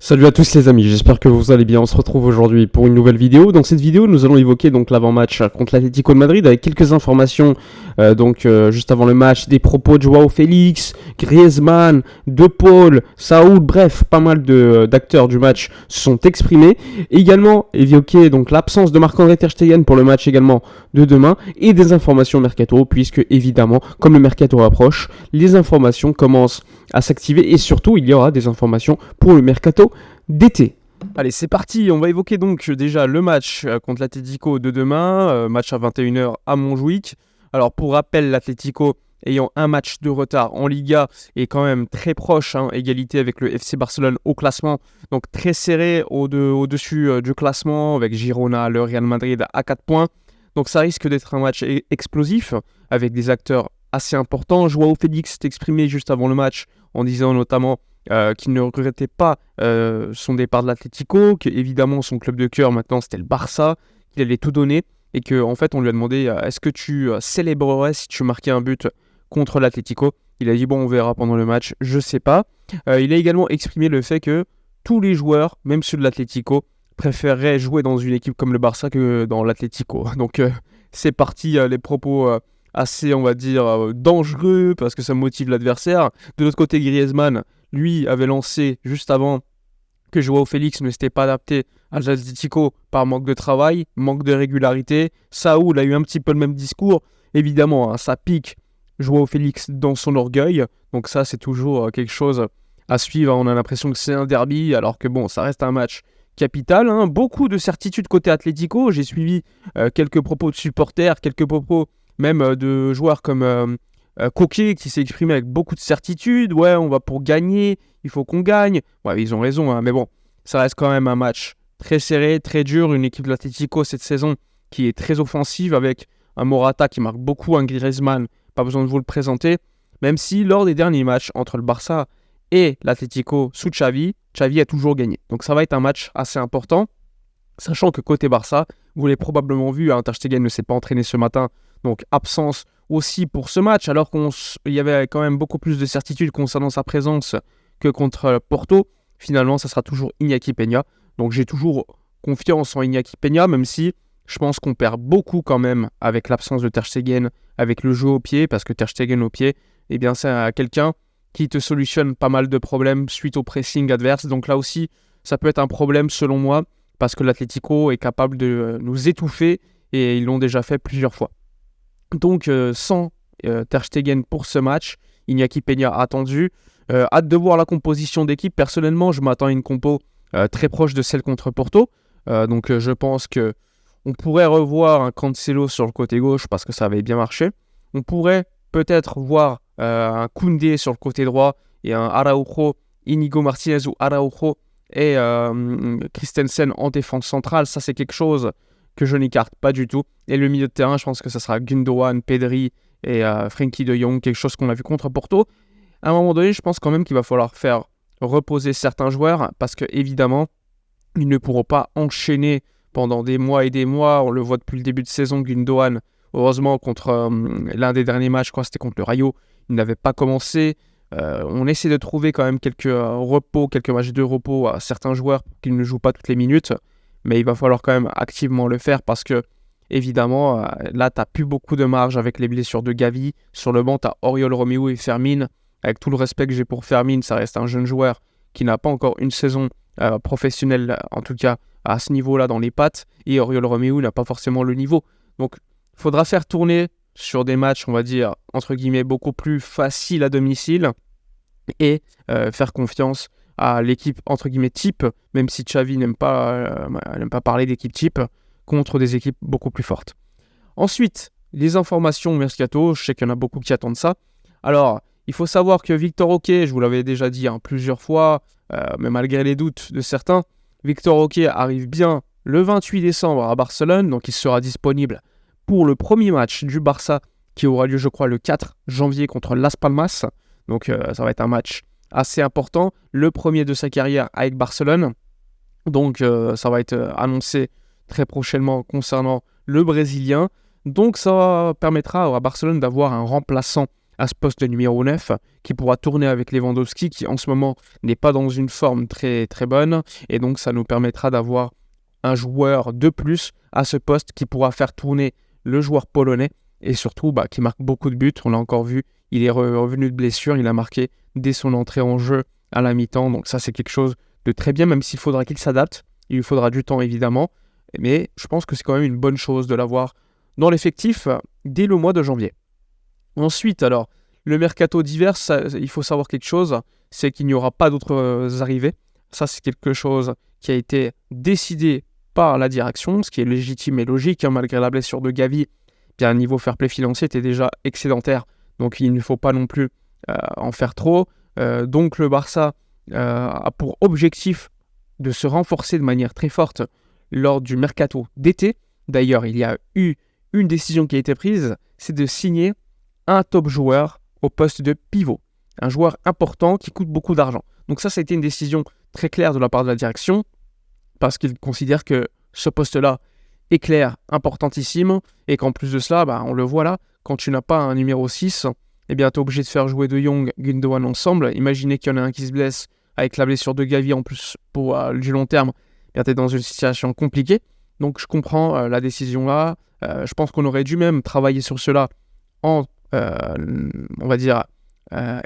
Salut à tous les amis, j'espère que vous allez bien. On se retrouve aujourd'hui pour une nouvelle vidéo. Dans cette vidéo, nous allons évoquer donc l'avant-match contre l'Atlético de Madrid avec quelques informations. Juste avant le match, des propos de Joao Félix, Griezmann, De Paul, Saúl, bref, pas mal d'acteurs du match se sont exprimés. Et également évoquer donc l'absence de Marc-André ter Stegen pour le match également de demain et des informations mercato, puisque évidemment, comme le mercato approche, les informations commencent à s'activer et surtout il y aura des informations pour le mercato d'été. Allez, c'est parti, on va évoquer donc déjà le match contre l'Atlético de demain, match à 21h à Montjuïc. Alors pour rappel, l'Atlético ayant un match de retard en Liga est quand même très proche, égalité avec le FC Barcelone au classement, donc très serré au-dessus du classement avec Girona, le Real Madrid à 4 points. Donc ça risque d'être un match explosif avec des acteurs assez importants. Joao Félix s'est exprimé juste avant le match en disant notamment qu'il ne regrettait pas son départ de l'Atlético, qu'évidemment son club de cœur maintenant c'était le Barça, qu'il allait tout donner et qu'en fait on lui a demandé est-ce que tu célébrerais si tu marquais un but contre l'Atlético. Il a dit bon, on verra pendant le match, je sais pas. Il a également exprimé le fait que tous les joueurs, même ceux de l'Atlético, préféreraient jouer dans une équipe comme le Barça que dans l'Atlético. Donc c'est parti, les propos assez, on va dire, dangereux parce que ça motive l'adversaire. De l'autre côté, Griezmann, lui, avait lancé juste avant que Joao Félix ne s'était pas adapté à l'Atlético par manque de travail, manque de régularité. Saúl a eu un petit peu le même discours. Évidemment, ça pique Joao Félix dans son orgueil. Donc ça, c'est toujours quelque chose à suivre. On a l'impression que c'est un derby, alors que bon, ça reste un match capital. Beaucoup de certitudes côté Atlético. J'ai suivi quelques propos de supporters, quelques propos même de joueurs comme Coquet qui s'est exprimé avec beaucoup de certitude. Ouais, on va pour gagner, il faut qu'on gagne. Ouais, ils ont raison, mais bon, ça reste quand même un match très serré, très dur. Une équipe de l'Atlético cette saison qui est très offensive avec un Morata qui marque beaucoup, un Griezmann, pas besoin de vous le présenter. Même si lors des derniers matchs entre le Barça et l'Atlético sous Xavi a toujours gagné. Donc ça va être un match assez important, sachant que côté Barça, vous l'avez probablement vu, Ter Stegen ne s'est pas entraîné ce matin, donc absence aussi pour ce match, alors qu'il y avait quand même beaucoup plus de certitude concernant sa présence que contre Porto. Finalement, ça sera toujours Iñaki Peña. Donc j'ai toujours confiance en Iñaki Peña, même si je pense qu'on perd beaucoup quand même avec l'absence de Ter Stegen, avec le jeu au pied, parce que Ter Stegen au pied, eh bien c'est quelqu'un qui te solutionne pas mal de problèmes suite au pressing adverse. Donc là aussi, ça peut être un problème selon moi, parce que l'Atlético est capable de nous étouffer, et ils l'ont déjà fait plusieurs fois. Donc sans Ter Stegen pour ce match, Iñaki Peña attendu. Hâte de voir la composition d'équipe. Personnellement, je m'attends à une compo très proche de celle contre Porto. Je pense qu'on pourrait revoir un Cancelo sur le côté gauche parce que ça avait bien marché. On pourrait peut-être voir un Koundé sur le côté droit et un Araujo, Inigo Martinez ou Araujo et Christensen en défense centrale. Ça, c'est quelque chose que je n'écarte pas du tout. Et le milieu de terrain, je pense que ça sera Gundogan, Pedri et Frenkie de Jong, quelque chose qu'on a vu contre Porto. À un moment donné, je pense quand même qu'il va falloir faire reposer certains joueurs parce que évidemment, ils ne pourront pas enchaîner pendant des mois et des mois. On le voit depuis le début de saison, Gundogan, heureusement, contre l'un des derniers matchs, je crois que c'était contre le Rayo, il n'avait pas commencé. On essaie de trouver quand même quelques quelques matchs de repos à certains joueurs pour qu'ils ne jouent pas toutes les minutes. Mais il va falloir quand même activement le faire parce que, évidemment, là, tu n'as plus beaucoup de marge avec les blessures de Gavi. Sur le banc, tu as Oriol Romeu et Fermin. Avec tout le respect que j'ai pour Fermin, ça reste un jeune joueur qui n'a pas encore une saison professionnelle, en tout cas à ce niveau-là dans les pattes. Et Oriol Romeu n'a pas forcément le niveau. Donc, il faudra faire tourner sur des matchs, on va dire, entre guillemets, beaucoup plus faciles à domicile et faire confiance à l'équipe entre guillemets type, même si Xavi n'aime pas parler d'équipe type, contre des équipes beaucoup plus fortes. Ensuite, les informations mercato, je sais qu'il y en a beaucoup qui attendent ça. Alors, il faut savoir que Victor Oqué, je vous l'avais déjà dit plusieurs fois, mais malgré les doutes de certains, Victor Oqué arrive bien le 28 décembre à Barcelone, donc il sera disponible pour le premier match du Barça qui aura lieu, je crois, le 4 janvier contre Las Palmas. Donc ça va être un match assez important, le premier de sa carrière avec Barcelone. Donc ça va être annoncé très prochainement concernant le Brésilien. Donc ça permettra à Barcelone d'avoir un remplaçant à ce poste de numéro 9, qui pourra tourner avec Lewandowski, qui en ce moment n'est pas dans une forme très très bonne, et donc ça nous permettra d'avoir un joueur de plus à ce poste qui pourra faire tourner le joueur polonais, et surtout qui marque beaucoup de buts. On l'a encore vu, il est revenu de blessure, il a marqué dès son entrée en jeu à la mi-temps, donc ça c'est quelque chose de très bien, même s'il faudra qu'il s'adapte, il lui faudra du temps évidemment, mais je pense que c'est quand même une bonne chose de l'avoir dans l'effectif dès le mois de janvier. Ensuite, alors, le mercato d'hiver, il faut savoir quelque chose, c'est qu'il n'y aura pas d'autres arrivées. Ça, c'est quelque chose qui a été décidé par la direction, ce qui est légitime et logique, malgré la blessure de Gavi. Bien, niveau fair play financier était déjà excédentaire, donc il ne faut pas non plus en faire trop. Donc le Barça a pour objectif de se renforcer de manière très forte lors du mercato d'été. D'ailleurs, il y a eu une décision qui a été prise, c'est de signer un top joueur au poste de pivot. Un joueur important qui coûte beaucoup d'argent. Donc ça a été une décision très claire de la part de la direction, parce qu'ils considèrent que ce poste-là est clair, importantissime, et qu'en plus de cela, on le voit là, quand tu n'as pas un numéro 6, tu es obligé de faire jouer De Jong, Gundogan ensemble. Imaginez qu'il y en a un qui se blesse avec la blessure de Gavi en plus pour du long terme, tu es dans une situation compliquée. Donc je comprends la décision là. Je pense qu'on aurait dû même travailler sur cela en, on va dire,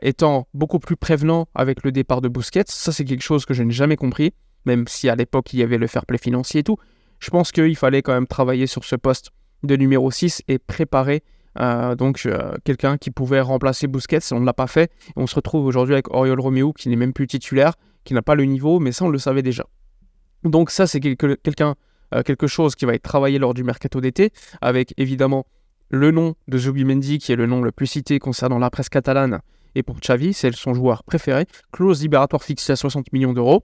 étant beaucoup plus prévenant avec le départ de Busquets. Ça, c'est quelque chose que je n'ai jamais compris, même si à l'époque, il y avait le fair play financier et tout. Je pense qu'il fallait quand même travailler sur ce poste de numéro 6 et préparer quelqu'un qui pouvait remplacer Busquets. On ne l'a pas fait. Et on se retrouve aujourd'hui avec Oriol Romeu, qui n'est même plus titulaire, qui n'a pas le niveau, mais ça, on le savait déjà. Donc ça, c'est quelque chose qui va être travaillé lors du mercato d'été, avec évidemment le nom de Zubimendi, qui est le nom le plus cité concernant la presse catalane, et pour Xavi, c'est son joueur préféré. Clause libératoire fixée à 60 millions d'euros.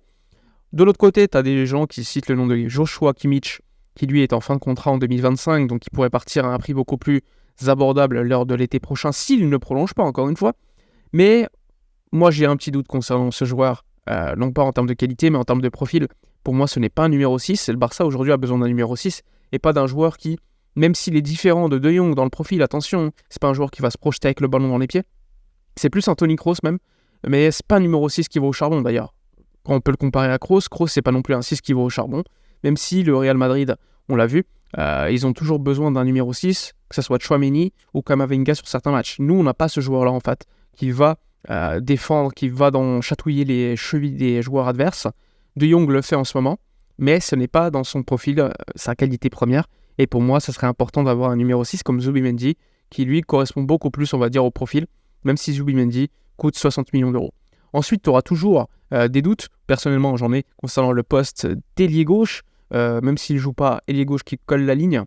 De l'autre côté, tu as des gens qui citent le nom de Joshua Kimmich, qui lui est en fin de contrat en 2025, donc il pourrait partir à un prix beaucoup plus abordable lors de l'été prochain, s'il ne prolonge pas, encore une fois. Mais moi, j'ai un petit doute concernant ce joueur, non pas en termes de qualité, mais en termes de profil. Pour moi, ce n'est pas un numéro 6, et le Barça aujourd'hui a besoin d'un numéro 6, et pas d'un joueur qui, même s'il est différent de De Jong dans le profil, attention, c'est pas un joueur qui va se projeter avec le ballon dans les pieds, c'est plus un Toni Kroos même, mais c'est pas un numéro 6 qui va au charbon d'ailleurs. Quand on peut le comparer à Kroos, c'est pas non plus un 6 qui va au charbon, même si le Real Madrid, on l'a vu, ils ont toujours besoin d'un numéro 6, que ce soit Tchouaméni ou Camavinga sur certains matchs. Nous, on n'a pas ce joueur-là en fait, qui va défendre, qui va chatouiller les chevilles des joueurs adverses. De Jong le fait en ce moment, mais ce n'est pas dans son profil sa qualité première. Et pour moi, ça serait important d'avoir un numéro 6 comme Zubimendi, qui lui correspond beaucoup plus, on va dire, au profil, même si Zubimendi coûte 60 millions d'euros. Ensuite, tu auras toujours des doutes. Personnellement, j'en ai concernant le poste d'ailier gauche, même s'il ne joue pas ailier gauche qui colle la ligne.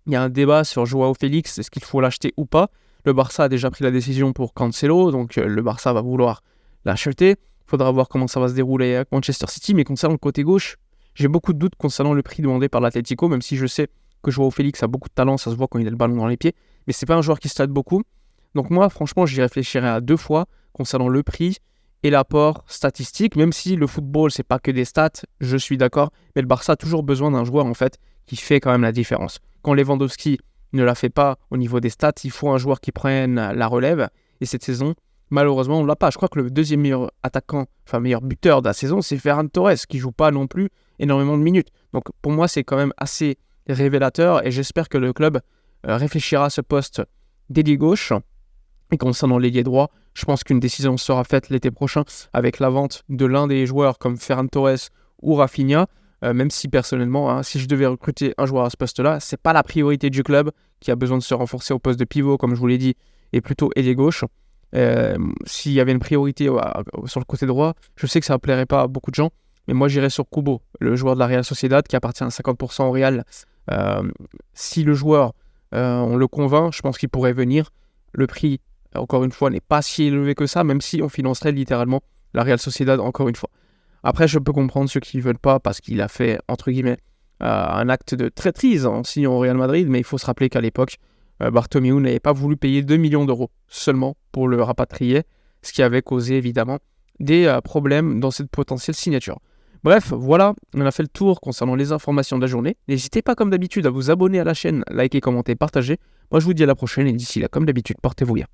Il y a un débat sur Joao Félix, est-ce qu'il faut l'acheter ou pas. Le Barça a déjà pris la décision pour Cancelo, donc le Barça va vouloir l'acheter. Il faudra voir comment ça va se dérouler avec Manchester City, mais concernant le côté gauche, j'ai beaucoup de doutes concernant le prix demandé par l'Atlético, même si je sais que Joao Félix a beaucoup de talent, ça se voit quand il a le ballon dans les pieds, mais c'est pas un joueur qui se beaucoup. Donc moi, franchement, j'y réfléchirai à deux fois concernant le prix et l'apport statistique, même si le football, c'est pas que des stats, je suis d'accord, mais le Barça a toujours besoin d'un joueur, en fait, qui fait quand même la différence. Quand Lewandowski ne la fait pas au niveau des stats, il faut un joueur qui prenne la relève, et cette saison, malheureusement, on ne l'a pas. Je crois que le deuxième meilleur attaquant, enfin meilleur buteur de la saison, c'est Ferran Torres, qui joue pas non plus énormément de minutes. Donc pour moi, c'est quand même assez révélateur, et j'espère que le club réfléchira à ce poste d'ailier gauche. Et concernant l'ailier droit, je pense qu'une décision sera faite l'été prochain avec la vente de l'un des joueurs comme Ferran Torres ou Rafinha, même si personnellement, si je devais recruter un joueur à ce poste-là, c'est pas la priorité du club qui a besoin de se renforcer au poste de pivot, comme je vous l'ai dit, et plutôt ailier gauche. S'il y avait une priorité sur le côté droit, je sais que ça ne plairait pas à beaucoup de gens, mais moi j'irais sur Kubo, le joueur de la Real Sociedad qui appartient à 50% au Real. Si le joueur, on le convainc, je pense qu'il pourrait venir. Le prix, encore une fois, n'est pas si élevé que ça, même si on financerait littéralement la Real Sociedad, encore une fois. Après, je peux comprendre ceux qui ne veulent pas parce qu'il a fait, entre guillemets, un acte de traîtrise en signant au Real Madrid, mais il faut se rappeler qu'à l'époque, Bartomeu n'avait pas voulu payer 2 millions d'euros seulement pour le rapatrier, ce qui avait causé évidemment des problèmes dans cette potentielle signature. Bref, voilà, on a fait le tour concernant les informations de la journée. N'hésitez pas comme d'habitude à vous abonner à la chaîne, liker, commenter, partager. Moi je vous dis à la prochaine et d'ici là, comme d'habitude, portez-vous bien.